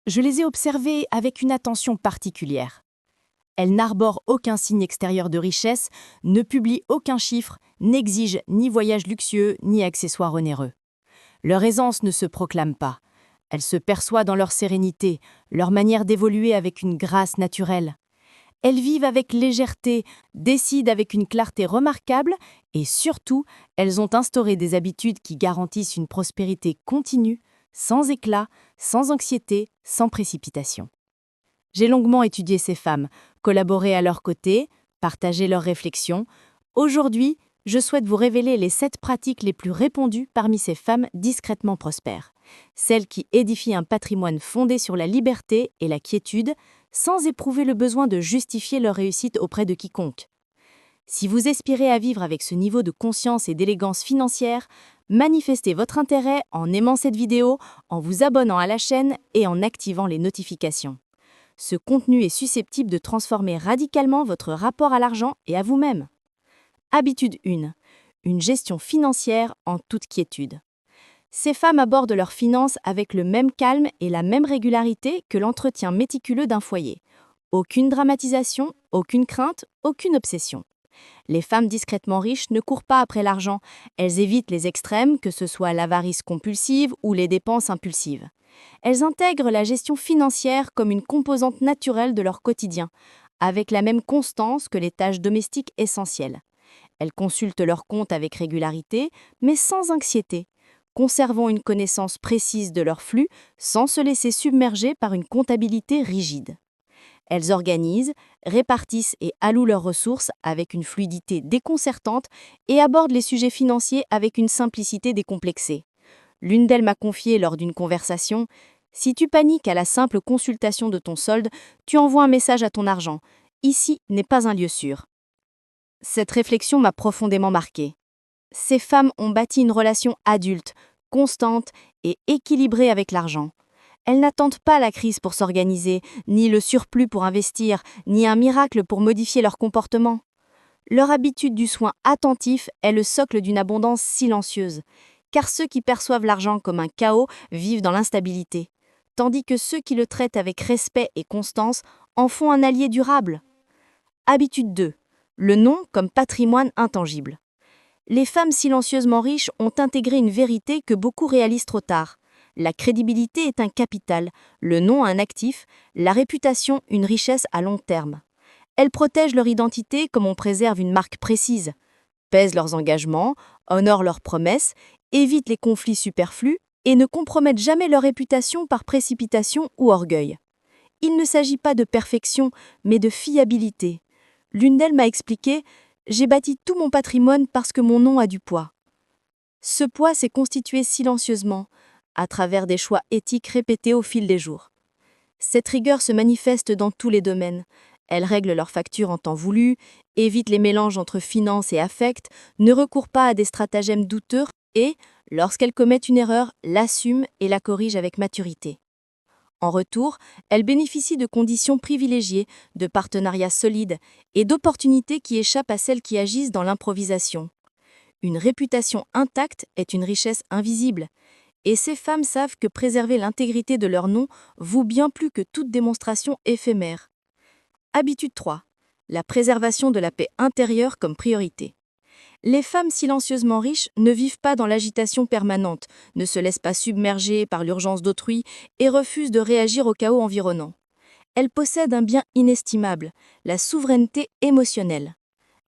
Je les ai observées avec une attention particulière. Elles n'arborent aucun signe extérieur de richesse, ne publient aucun chiffre, n'exigent ni voyages luxueux ni accessoires onéreux. Leur aisance ne se proclame pas. Elle se perçoit dans leur sérénité, leur manière d'évoluer avec une grâce naturelle. Elles vivent avec légèreté, décident avec une clarté remarquable et surtout, elles ont instauré des habitudes qui garantissent une prospérité continue, sans éclat, sans anxiété, sans précipitation. J'ai longuement étudié ces femmes, collaboré à leurs côtés, partagé leurs réflexions. Aujourd'hui, je souhaite vous révéler les 7 pratiques les plus répandues parmi ces femmes discrètement prospères. Celles qui édifient un patrimoine fondé sur la liberté et la quiétude, sans éprouver le besoin de justifier leur réussite auprès de quiconque. Si vous aspirez à vivre avec ce niveau de conscience et d'élégance financière, manifestez votre intérêt en aimant cette vidéo, en vous abonnant à la chaîne et en activant les notifications. Ce contenu est susceptible de transformer radicalement votre rapport à l'argent et à vous-même. Habitude 1. Une gestion financière en toute quiétude. Ces femmes abordent leurs finances avec le même calme et la même régularité que l'entretien méticuleux d'un foyer. Aucune dramatisation, aucune crainte, aucune obsession. Les femmes discrètement riches ne courent pas après l'argent, elles évitent les extrêmes, que ce soit l'avarice compulsive ou les dépenses impulsives. Elles intègrent la gestion financière comme une composante naturelle de leur quotidien, avec la même constance que les tâches domestiques essentielles. Elles consultent leurs comptes avec régularité, mais sans anxiété, conservant une connaissance précise de leurs flux sans se laisser submerger par une comptabilité rigide. Elles organisent, répartissent et allouent leurs ressources avec une fluidité déconcertante et abordent les sujets financiers avec une simplicité décomplexée. L'une d'elles m'a confié lors d'une conversation : « Si tu paniques à la simple consultation de ton solde, tu envoies un message à ton argent. Ici n'est pas un lieu sûr. » Cette réflexion m'a profondément marquée. Ces femmes ont bâti une relation adulte, constante et équilibrée avec l'argent. Elles n'attendent pas la crise pour s'organiser, ni le surplus pour investir, ni un miracle pour modifier leur comportement. Leur habitude du soin attentif est le socle d'une abondance silencieuse, car ceux qui perçoivent l'argent comme un chaos vivent dans l'instabilité, tandis que ceux qui le traitent avec respect et constance en font un allié durable. Habitude 2. Le nom comme patrimoine intangible. Les femmes silencieusement riches ont intégré une vérité que beaucoup réalisent trop tard. La crédibilité est un capital, le nom un actif, la réputation une richesse à long terme. Elles protègent leur identité comme on préserve une marque précise, pèsent leurs engagements, honorent leurs promesses, évitent les conflits superflus et ne compromettent jamais leur réputation par précipitation ou orgueil. Il ne s'agit pas de perfection, mais de fiabilité. L'une d'elles m'a expliqué : « J'ai bâti tout mon patrimoine parce que mon nom a du poids. » Ce poids s'est constitué silencieusement, à travers des choix éthiques répétés au fil des jours. Cette rigueur se manifeste dans tous les domaines. Elles règlent leurs factures en temps voulu, évitent les mélanges entre finances et affect, ne recourent pas à des stratagèmes douteux et, lorsqu'elles commettent une erreur, l'assument et la corrigent avec maturité. En retour, elles bénéficient de conditions privilégiées, de partenariats solides et d'opportunités qui échappent à celles qui agissent dans l'improvisation. Une réputation intacte est une richesse invisible, et ces femmes savent que préserver l'intégrité de leur nom vaut bien plus que toute démonstration éphémère. Habitude 3. La préservation de la paix intérieure comme priorité. Les femmes silencieusement riches ne vivent pas dans l'agitation permanente, ne se laissent pas submerger par l'urgence d'autrui et refusent de réagir au chaos environnant. Elles possèdent un bien inestimable, la souveraineté émotionnelle.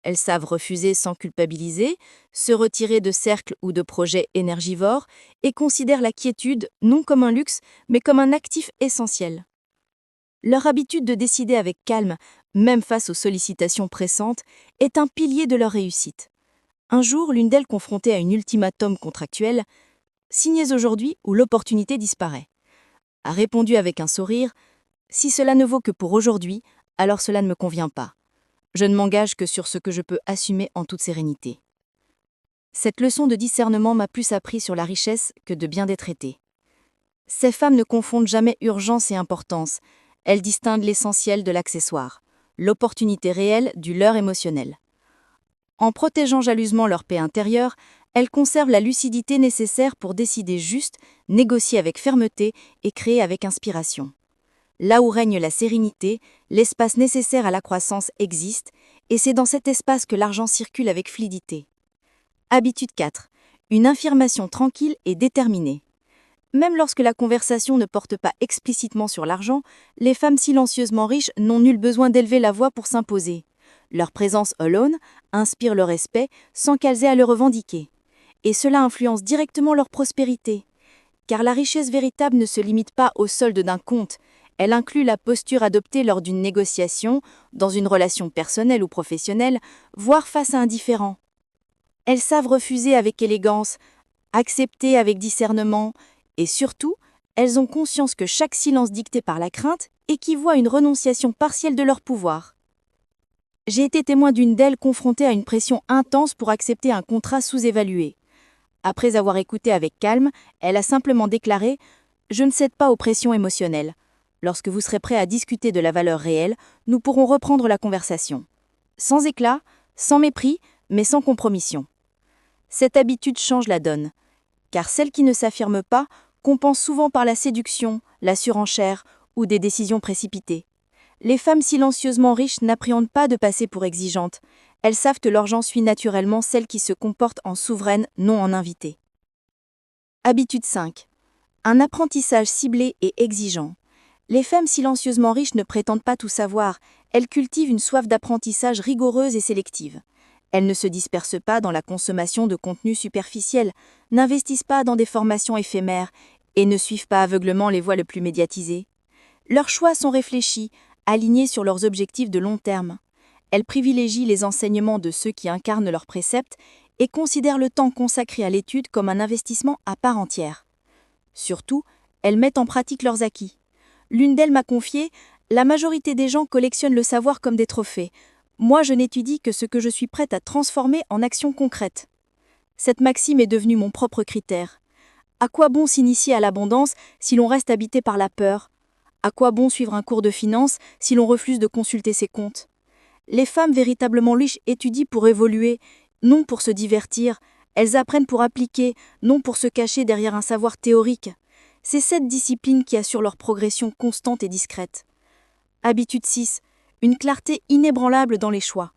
Elles savent refuser sans culpabiliser, se retirer de cercles ou de projets énergivores et considèrent la quiétude non comme un luxe, mais comme un actif essentiel. Leur habitude de décider avec calme, même face aux sollicitations pressantes, est un pilier de leur réussite. Un jour, l'une d'elles, confrontée à un ultimatum contractuel, « Signez aujourd'hui ou l'opportunité disparaît », a répondu avec un sourire : « Si cela ne vaut que pour aujourd'hui, alors cela ne me convient pas. Je ne m'engage que sur ce que je peux assumer en toute sérénité. » Cette leçon de discernement m'a plus appris sur la richesse que de bien des traités. Ces femmes ne confondent jamais urgence et importance. Elles distinguent l'essentiel de l'accessoire, l'opportunité réelle du leurre émotionnel. En protégeant jalousement leur paix intérieure, elles conservent la lucidité nécessaire pour décider juste, négocier avec fermeté et créer avec inspiration. Là où règne la sérénité, l'espace nécessaire à la croissance existe, et c'est dans cet espace que l'argent circule avec fluidité. Habitude 4. Une affirmation tranquille et déterminée. Même lorsque la conversation ne porte pas explicitement sur l'argent, les femmes silencieusement riches n'ont nul besoin d'élever la voix pour s'imposer. Leur présence alone inspire le respect sans qu'elles aient à le revendiquer. Et cela influence directement leur prospérité. Car la richesse véritable ne se limite pas au solde d'un compte, elle inclut la posture adoptée lors d'une négociation, dans une relation personnelle ou professionnelle, voire face à un différend. Elles savent refuser avec élégance, accepter avec discernement, et surtout, elles ont conscience que chaque silence dicté par la crainte équivaut à une renonciation partielle de leur pouvoir. J'ai été témoin d'une d'elles confrontée à une pression intense pour accepter un contrat sous-évalué. Après avoir écouté avec calme, elle a simplement déclaré « Je ne cède pas aux pressions émotionnelles. Lorsque vous serez prêt à discuter de la valeur réelle, nous pourrons reprendre la conversation. » Sans éclat, sans mépris, mais sans compromission. Cette habitude change la donne, car celle qui ne s'affirme pas compense souvent par la séduction, la surenchère ou des décisions précipitées. Les femmes silencieusement riches n'appréhendent pas de passer pour exigeantes. Elles savent que l'argent suit naturellement celles qui se comportent en souveraine, non en invitée. Habitude 5. Un apprentissage ciblé et exigeant. Les femmes silencieusement riches ne prétendent pas tout savoir, elles cultivent une soif d'apprentissage rigoureuse et sélective. Elles ne se dispersent pas dans la consommation de contenus superficiels, n'investissent pas dans des formations éphémères et ne suivent pas aveuglément les voies les plus médiatisées. Leurs choix sont réfléchis, alignés sur leurs objectifs de long terme. Elles privilégient les enseignements de ceux qui incarnent leurs préceptes et considèrent le temps consacré à l'étude comme un investissement à part entière. Surtout, elles mettent en pratique leurs acquis. L'une d'elles m'a confié « La majorité des gens collectionnent le savoir comme des trophées. Moi, je n'étudie que ce que je suis prête à transformer en actions concrètes. » Cette maxime est devenue mon propre critère. À quoi bon s'initier à l'abondance si l'on reste habité par la peur ? À quoi bon suivre un cours de finance si l'on refuse de consulter ses comptes ? Les femmes véritablement riches étudient pour évoluer, non pour se divertir. Elles apprennent pour appliquer, non pour se cacher derrière un savoir théorique. C'est cette discipline qui assure leur progression constante et discrète. Habitude 6. Une clarté inébranlable dans les choix.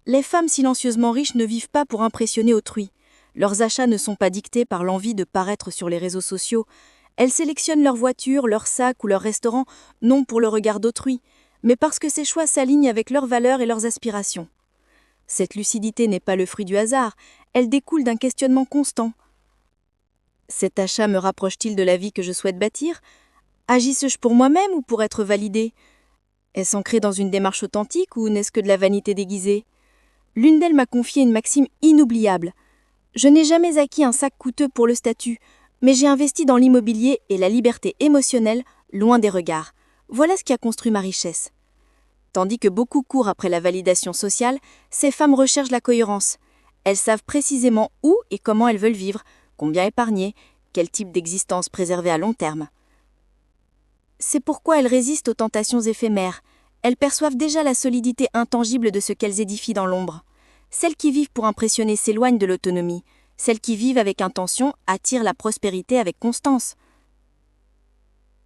Les femmes silencieusement riches ne vivent pas pour impressionner autrui. Leurs achats ne sont pas dictés par l'envie de paraître sur les réseaux sociaux. Elles sélectionnent leur voiture, leur sac ou leur restaurant, non pour le regard d'autrui, mais parce que ces choix s'alignent avec leurs valeurs et leurs aspirations. Cette lucidité n'est pas le fruit du hasard, elle découle d'un questionnement constant. Cet achat me rapproche-t-il de la vie que je souhaite bâtir ? Agisse-je pour moi-même ou pour être validée ? Est-ce ancré dans une démarche authentique ou n'est-ce que de la vanité déguisée ? L'une d'elles m'a confié une maxime inoubliable. Je n'ai jamais acquis un sac coûteux pour le statut, mais j'ai investi dans l'immobilier et la liberté émotionnelle, loin des regards. Voilà ce qui a construit ma richesse. Tandis que beaucoup courent après la validation sociale, ces femmes recherchent la cohérence. Elles savent précisément où et comment elles veulent vivre, combien épargner, quel type d'existence préserver à long terme. C'est pourquoi elles résistent aux tentations éphémères. Elles perçoivent déjà la solidité intangible de ce qu'elles édifient dans l'ombre. Celles qui vivent pour impressionner s'éloignent de l'autonomie. Celles qui vivent avec intention attirent la prospérité avec constance.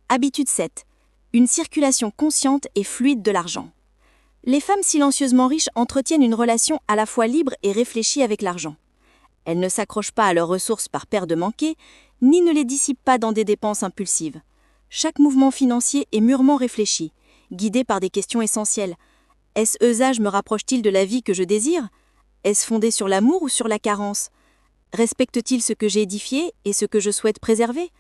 Habitude 7. Une circulation consciente et fluide de l'argent. Les femmes silencieusement riches entretiennent une relation à la fois libre et réfléchie avec l'argent. Elles ne s'accrochent pas à leurs ressources par peur de manquer, ni ne les dissipent pas dans des dépenses impulsives. Chaque mouvement financier est mûrement réfléchi, guidé par des questions essentielles. Est-ce usage me rapproche-t-il de la vie que je désire ? Est-ce fondé sur l'amour ou sur la carence ? Respecte-t-il ce que j'ai édifié et ce que je souhaite préserver ?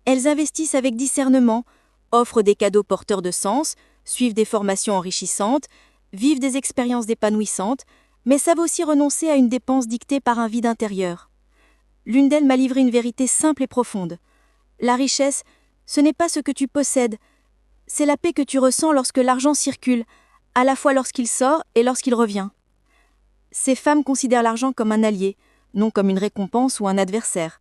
Elles investissent avec discernement, offrent des cadeaux porteurs de sens, suivent des formations enrichissantes, vivent des expériences épanouissantes, mais savent aussi renoncer à une dépense dictée par un vide intérieur. L'une d'elles m'a livré une vérité simple et profonde. La richesse, ce n'est pas ce que tu possèdes, c'est la paix que tu ressens lorsque l'argent circule, à la fois lorsqu'il sort et lorsqu'il revient. Ces femmes considèrent l'argent comme un allié, non comme une récompense ou un adversaire.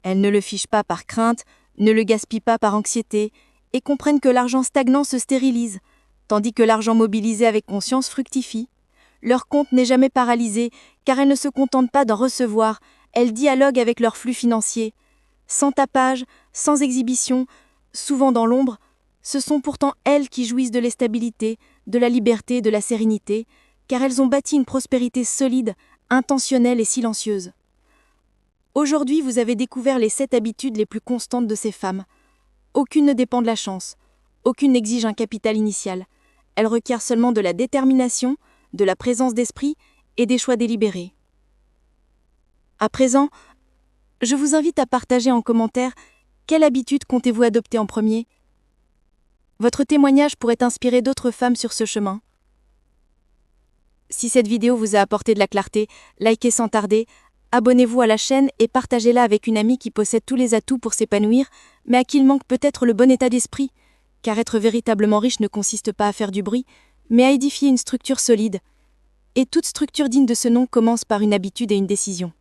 Elles ne le fichent pas par crainte, ne le gaspillent pas par anxiété, et comprennent que l'argent stagnant se stérilise, tandis que l'argent mobilisé avec conscience fructifie. Leur compte n'est jamais paralysé, car elles ne se contentent pas d'en recevoir, elles dialoguent avec leur flux financier. Sans tapage, sans exhibition, souvent dans l'ombre, ce sont pourtant elles qui jouissent de la stabilité, de la liberté, de la sérénité, car elles ont bâti une prospérité solide, intentionnelle et silencieuse. Aujourd'hui, vous avez découvert les 7 habitudes les plus constantes de ces femmes. Aucune ne dépend de la chance, aucune n'exige un capital initial. Elle requiert seulement de la détermination, de la présence d'esprit et des choix délibérés. À présent, je vous invite à partager en commentaire quelle habitude comptez-vous adopter en premier. Votre témoignage pourrait inspirer d'autres femmes sur ce chemin. Si cette vidéo vous a apporté de la clarté, likez sans tarder, abonnez-vous à la chaîne et partagez-la avec une amie qui possède tous les atouts pour s'épanouir, mais à qui il manque peut-être le bon état d'esprit, car être véritablement riche ne consiste pas à faire du bruit, mais à édifier une structure solide. Et toute structure digne de ce nom commence par une habitude et une décision.